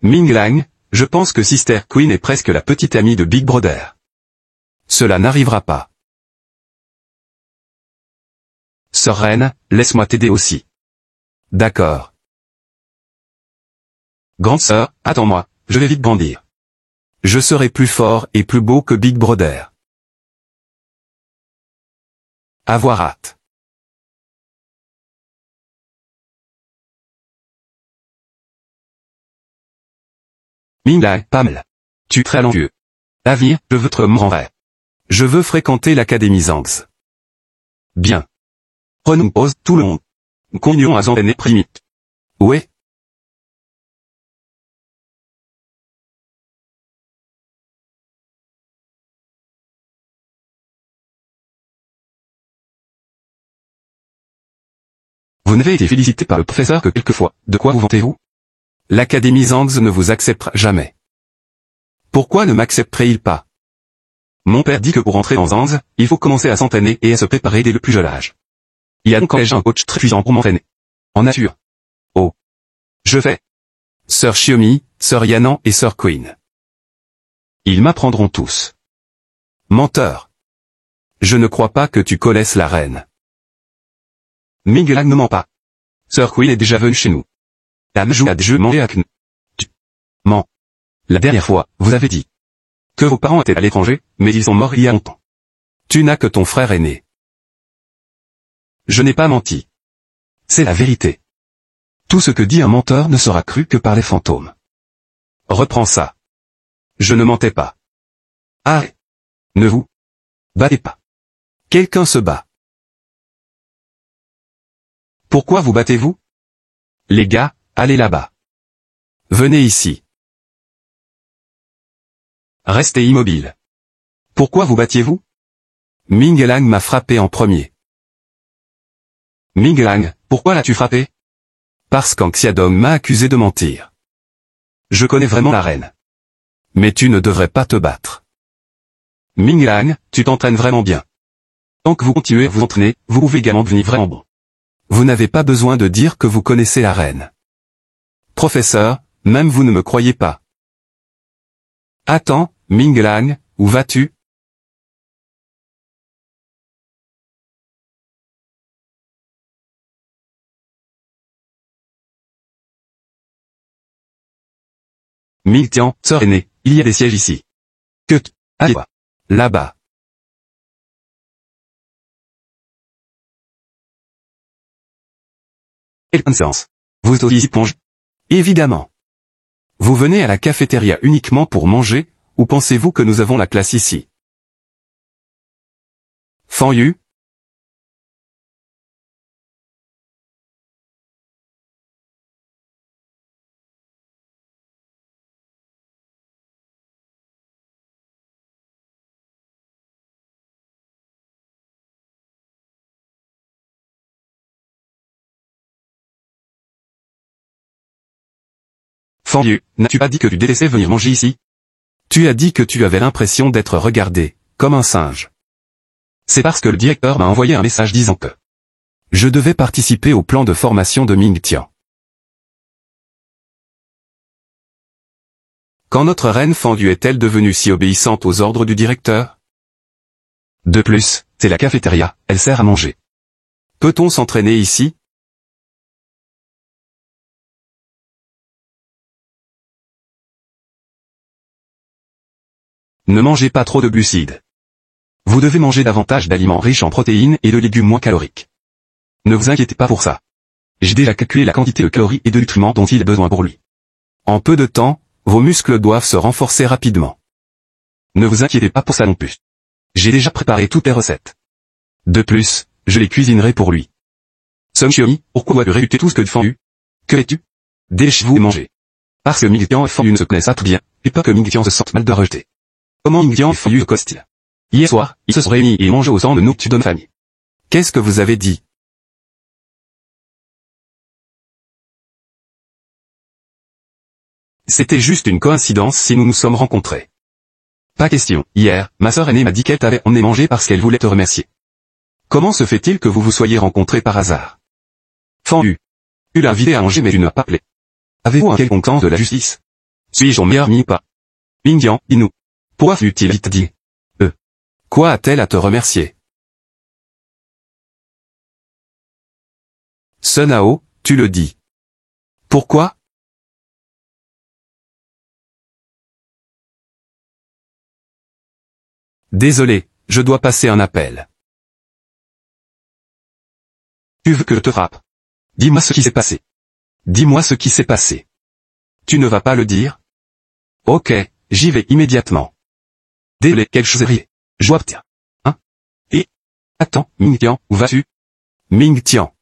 Ming Lang, je pense que Sister Queen est presque la petite amie de Big Brother. Cela n'arrivera pas. Sœur Reine, laisse-moi t'aider aussi. D'accord. Grande sœur, attends-moi, je vais vite grandir. Je serai plus fort et plus beau que Big Brother. Avoir hâte. Ming Lang, pas mal. Tu es très talentueux. L'avenir, je veux te rendre en vrai. Je veux fréquenter l'Académie Zangs. Bien. Prenons pause, tout le monde. Continuons à s'entraîner primite. Ouais. Vous n'avez été félicité par le professeur que quelques fois. De quoi vous vantez-vous? L'Académie Zangs ne vous acceptera jamais. Pourquoi ne m'accepterait-il pas? Mon père dit que pour entrer dans Zangs, il faut commencer à s'entraîner et à se préparer dès le plus jeune âge. Il y a donc un coach très puissant pour m'entraîner. En nature. Oh. Je vais. Sœur Xiaomi, Sœur Yanan et Sœur Queen. Ils m'apprendront tous. Menteur. Je ne crois pas que tu connaisses la reine. Ming Lang ne ment pas. Sœur Queen est déjà venue chez nous. Elle joue à des jeux mangés avec nous. Tu mens. La dernière fois, vous avez dit que vos parents étaient à l'étranger, mais ils sont morts il y a longtemps. Tu n'as que ton frère aîné. Je n'ai pas menti. C'est la vérité. Tout ce que dit un menteur ne sera cru que par les fantômes. Reprends ça. Je ne mentais pas. Ah. Ne vous battez pas. Quelqu'un se bat. Pourquoi vous battez-vous? Les gars, allez là-bas. Venez ici. Restez immobile. Pourquoi vous battiez-vous? Ming Lang m'a frappé en premier. Ming Lang, pourquoi l'as-tu frappé? Parce qu'Anxiadong m'a accusé de mentir. Je connais vraiment la reine. Mais tu ne devrais pas te battre. Ming Lang, tu t'entraînes vraiment bien. Tant que vous continuez à vous entraîner, vous pouvez également devenir vraiment bon. Vous n'avez pas besoin de dire que vous connaissez la reine. Professeur, même vous ne me croyez pas. Attends, Ming Lang, où vas-tu? Ming Tian, sœur aînée, il y a des sièges ici. Que t... Allez, là-bas. Quelle coïncidence. Vous êtes aussi plonge. Évidemment. Vous venez à la cafétéria uniquement pour manger, ou pensez-vous que nous avons la classe ici? Fan Yu? Fan Yu, n'as-tu pas dit que tu détestais venir manger ici? Tu as dit que tu avais l'impression d'être regardé, comme un singe. C'est parce que le directeur m'a envoyé un message disant que je devais participer au plan de formation de Ming Tian. Quand notre reine Fan Yu est-elle devenue si obéissante aux ordres du directeur? De plus, c'est la cafétéria, elle sert à manger. Peut-on s'entraîner ici? Ne mangez pas trop de glucides. Vous devez manger davantage d'aliments riches en protéines et de légumes moins caloriques. Ne vous inquiétez pas pour ça. J'ai déjà calculé la quantité de calories et de nutriments dont il a besoin pour lui. En peu de temps, vos muscles doivent se renforcer rapidement. Ne vous inquiétez pas pour ça non plus. J'ai déjà préparé toutes les recettes. De plus, je les cuisinerai pour lui. Song Xiaomi, pourquoi dois-tu réputer tout ce que Fan Yu? Que es-tu? Dépêchez-vous de manger. Parce que Ming Tian et Fan Yu ne se connaissent pas très bien, j'ai peur que Ming Tian se sente mal de rejeter. Comment Ming Tian et Fan Yu se connaissent-ils? Hier soir, ils se sont réunis et mangé au sein de nourriture de famille. Qu'est-ce que vous avez dit? C'était juste une coïncidence si nous nous sommes rencontrés. Pas question. Hier, ma sœur aînée m'a dit qu'elle t'avait emmené manger parce qu'elle voulait te remercier. Comment se fait-il que vous vous soyez rencontrés par hasard? Fan Yu. Tu l'as invité à manger mais tu ne l'as pas appelé. Avez-vous un quelconque sens de la justice? Suis-je ton meilleur ami ou pas? Ming-Yang, dis-nous. Pourquoi fut-il vite dit? Quoi a-t-elle à te remercier? Sun Hao, tu le dis. Pourquoi? Désolé, je dois passer un appel. Tu veux que je te frappe? Dis-moi ce qui s'est passé. Dis-moi ce qui s'est passé. Tu ne vas pas le dire? Ok, j'y vais immédiatement. Désolé, quelque chose est arrivé. Je dois partir. Hein? Et? Attends, Ming-Tian, où vas-tu? Ming-Tian.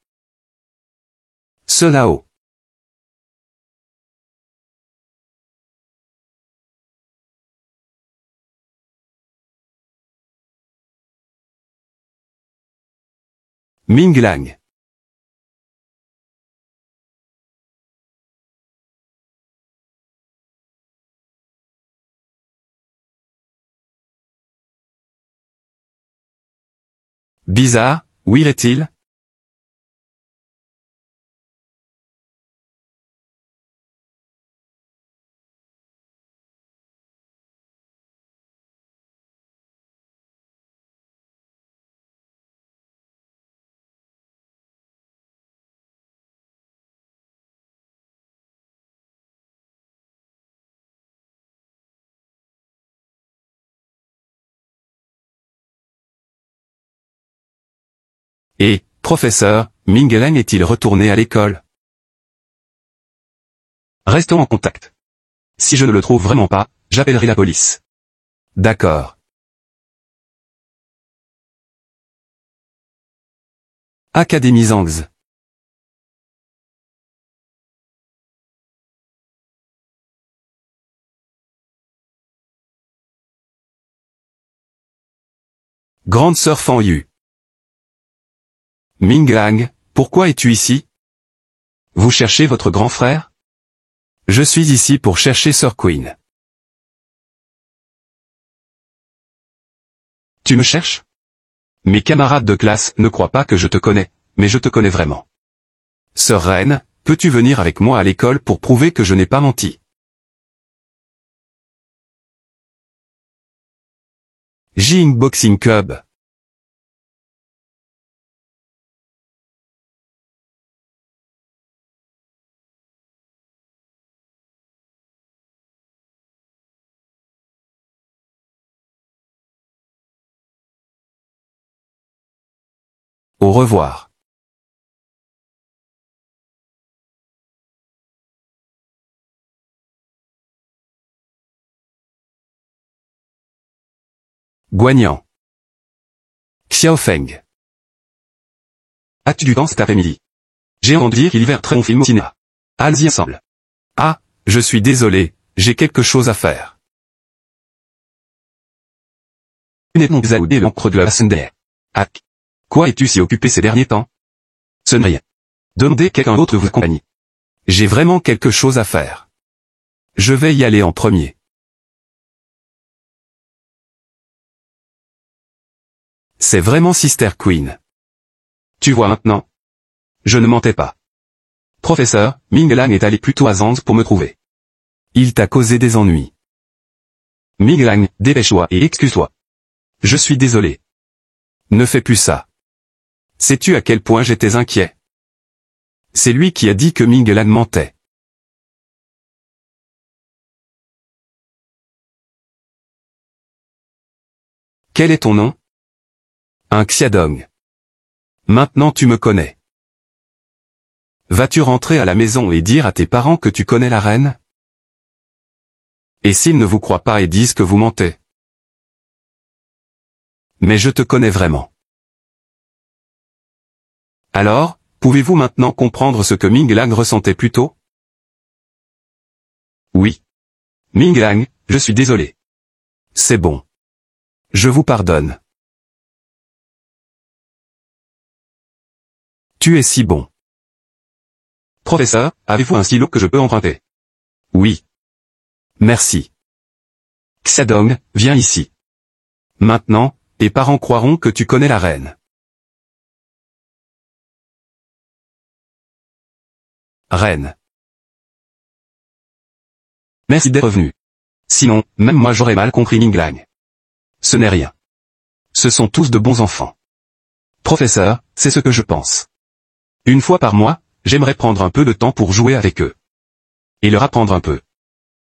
Sun Hao. Ming Lang. Bizarre, où irait-il? Et, professeur, Ming Lang est-il retourné à l'école? Restons en contact. Si je ne le trouve vraiment pas, j'appellerai la police. D'accord. Académie Zangz. Grande sœur Fan Yu. Ming Lang, pourquoi es-tu ici? Vous cherchez votre grand frère? Je suis ici pour chercher Sir Queen. Tu me cherches? Mes camarades de classe ne croient pas que je te connais, mais je te connais vraiment. Sœur Reine, peux-tu venir avec moi à l'école pour prouver que je n'ai pas menti? Jing Boxing Club. Au revoir. Guanyan. Xiaofeng. As-tu du temps cet après-midi? J'ai entendu dire qu'il y avait un très bon film au cinéma. Allons-y ensemble. Ah, je suis désolé, j'ai quelque chose à faire. Tu n'es donc Zaoudé l'encre de la Sunday. Ah. Quoi es-tu si occupé ces derniers temps? Ce n'est rien. Demandez quelqu'un d'autre vous accompagne. J'ai vraiment quelque chose à faire. Je vais y aller en premier. C'est vraiment Sister Queen. Tu vois maintenant? Je ne mentais pas. Professeur, Ming Lang est allé plutôt à Zangz pour me trouver. Il t'a causé des ennuis. Ming Lang, dépêche-toi et excuse-toi. Je suis désolé. Ne fais plus ça. Sais-tu à quel point j'étais inquiet? C'est lui qui a dit que Ming Lang mentait. Quel est ton nom? Un Xiadong. Maintenant tu me connais. Vas-tu rentrer à la maison et dire à tes parents que tu connais la reine? Et s'ils ne vous croient pas et disent que vous mentez? Mais je te connais vraiment. Alors, pouvez-vous maintenant comprendre ce que Ming Lang ressentait plus tôt? Oui. Ming Lang, je suis désolé. C'est bon. Je vous pardonne. Tu es si bon. Professeur, avez-vous un stylo que je peux emprunter? Oui. Merci. Xiadong, viens ici. Maintenant, tes parents croiront que tu connais la reine. Reine. Merci d'être venu. Sinon, même moi j'aurais mal compris Ming Lang. Ce n'est rien. Ce sont tous de bons enfants. Professeur, c'est ce que je pense. Une fois par mois, j'aimerais prendre un peu de temps pour jouer avec eux. Et leur apprendre un peu.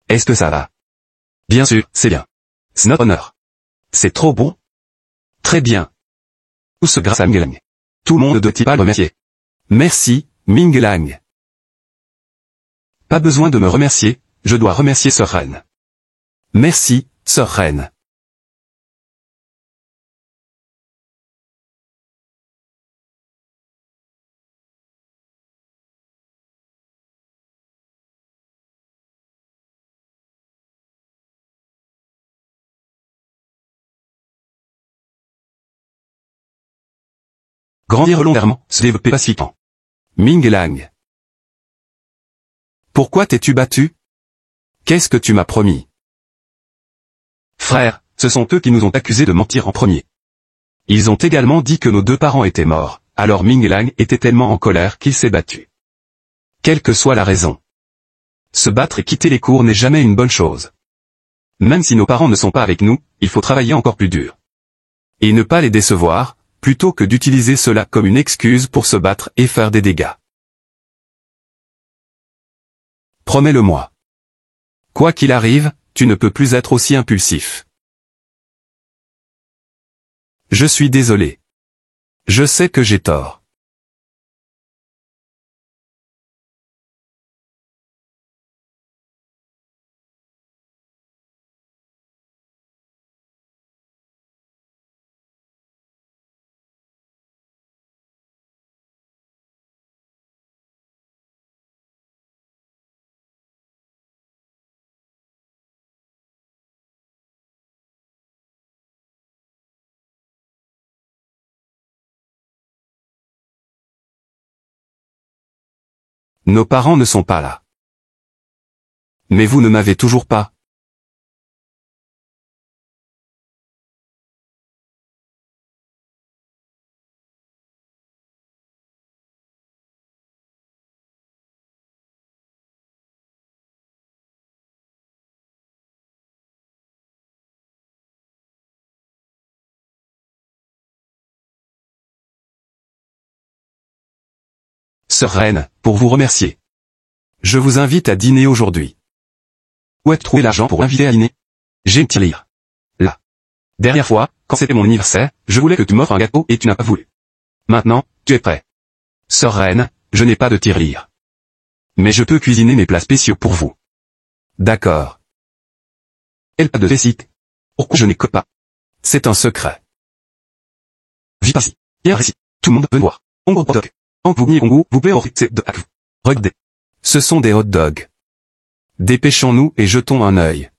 Est-ce que ça va? Bien sûr, c'est bien. C'est notre honneur. C'est trop bon. Très bien. Tout ce grâce à Ming Lang. Tout le monde doit-il pas le remercier? Merci, Ming Lang. Pas besoin de me remercier, je dois remercier Sœur Reine. Merci, Sœur Reine. Grandir volontairement, se développer pacifiquement. Ming Lang. Pourquoi t'es-tu battu? Qu'est-ce que tu m'as promis? Frère, ce sont eux qui nous ont accusés de mentir en premier. Ils ont également dit que nos 2 parents étaient morts, alors Ming Lang était tellement en colère qu'il s'est battu. Quelle que soit la raison. Se battre et quitter les cours n'est jamais une bonne chose. Même si nos parents ne sont pas avec nous, il faut travailler encore plus dur. Et ne pas les décevoir, plutôt que d'utiliser cela comme une excuse pour se battre et faire des dégâts. Promets-le-moi. Quoi qu'il arrive, tu ne peux plus être aussi impulsif. Je suis désolé. Je sais que j'ai tort. Nos parents ne sont pas là. Mais vous ne m'avez toujours pas. Sœur Reine, pour vous remercier. Je vous invite à dîner aujourd'hui. Où as-tu trouvé l'argent pour inviter à dîner? J'ai une tirelire. Là. Dernière fois, quand c'était mon anniversaire, je voulais que tu m'offres un gâteau et tu n'as pas voulu. Maintenant, tu es prêt. Sœur Reine, je n'ai pas de tirelire. Mais je peux cuisiner mes plats spéciaux pour vous. D'accord. Elle pas de récite. Pourquoi je n'écoute pas? C'est un secret. Vis par-ci. Viens ici. Tout le monde peut voir. On hot dog. En vous vous pouvez de vous. Regardez. Ce sont des hot dogs. Dépêchons-nous et jetons un œil.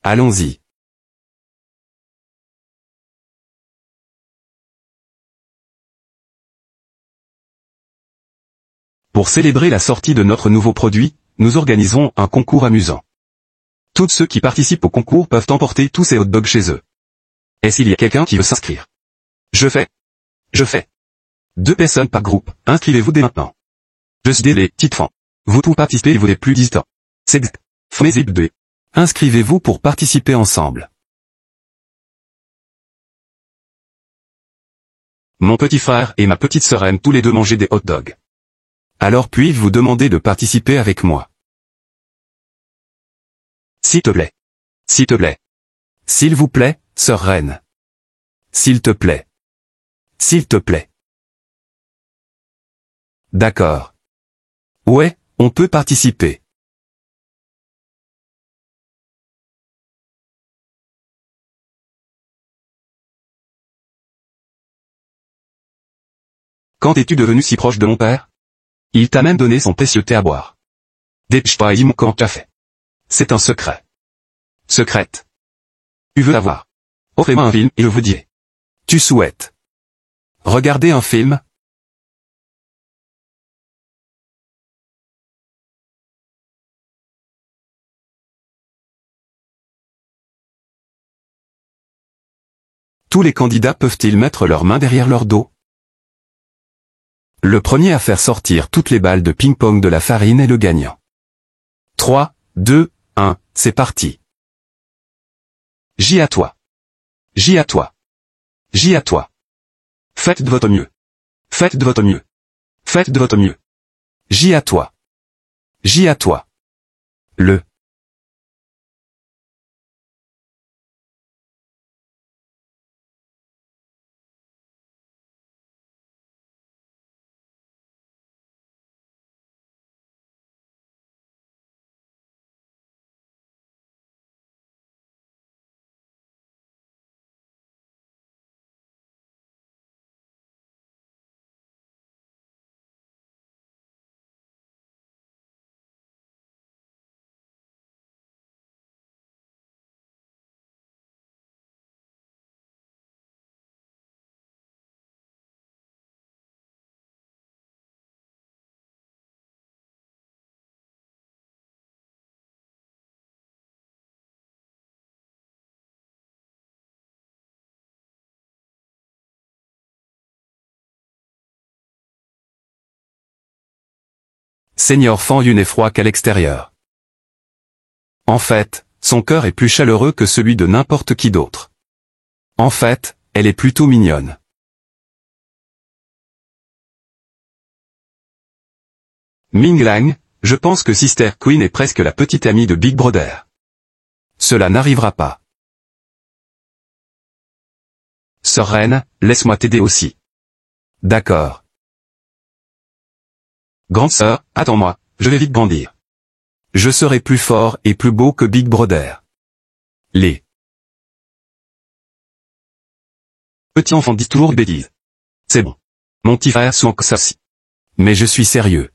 Allons-y. Pour célébrer la sortie de notre nouveau produit, nous organisons un concours amusant. Tous ceux qui participent au concours peuvent emporter tous ces hot dogs chez eux. Est-ce qu'il y a quelqu'un qui veut s'inscrire? Je fais. 2 personnes par groupe, inscrivez-vous dès maintenant. Je suis les petites fans. Vous pouvez participer et vous n'êtes plus distant. C'est d. Inscrivez-vous pour participer ensemble. Mon petit frère et ma petite sœur aiment tous les 2 manger des hot dogs. Alors puis-je vous demander de participer avec moi? S'il te plaît. S'il te plaît. S'il vous plaît, sœur Reine. S'il te plaît. S'il te plaît. D'accord. Ouais, on peut participer. Quand es-tu devenu si proche de mon père? Il t'a même donné son précieux thé à boire. Dépêche-toi et dis-moi comment tu as fait. C'est un secret. Secrète. Tu veux savoir? Offrez-moi un film et je vous dirai. Tu souhaites regarder un film? Tous les candidats peuvent-ils mettre leurs mains derrière leur dos? Le premier à faire sortir toutes les balles de ping-pong de la farine est le gagnant. 3, 2, 1, c'est parti. J à toi. J à toi. J à toi. Faites de votre mieux. Faites de votre mieux. Faites de votre mieux. J à toi. J à toi. Le. Seigneur Fan Yun est froid qu'à l'extérieur. En fait, son cœur est plus chaleureux que celui de n'importe qui d'autre. En fait, elle est plutôt mignonne. Ming Lang, je pense que Sister Queen est presque la petite amie de Big Brother. Cela n'arrivera pas. Sœur Reine, laisse-moi t'aider aussi. D'accord. Grande sœur, attends-moi, je vais vite grandir. Je serai plus fort et plus beau que Big Brother. Les petits enfants disent toujours des bêtises. C'est bon. Mon petit frère Swank ça aussi. Mais je suis sérieux.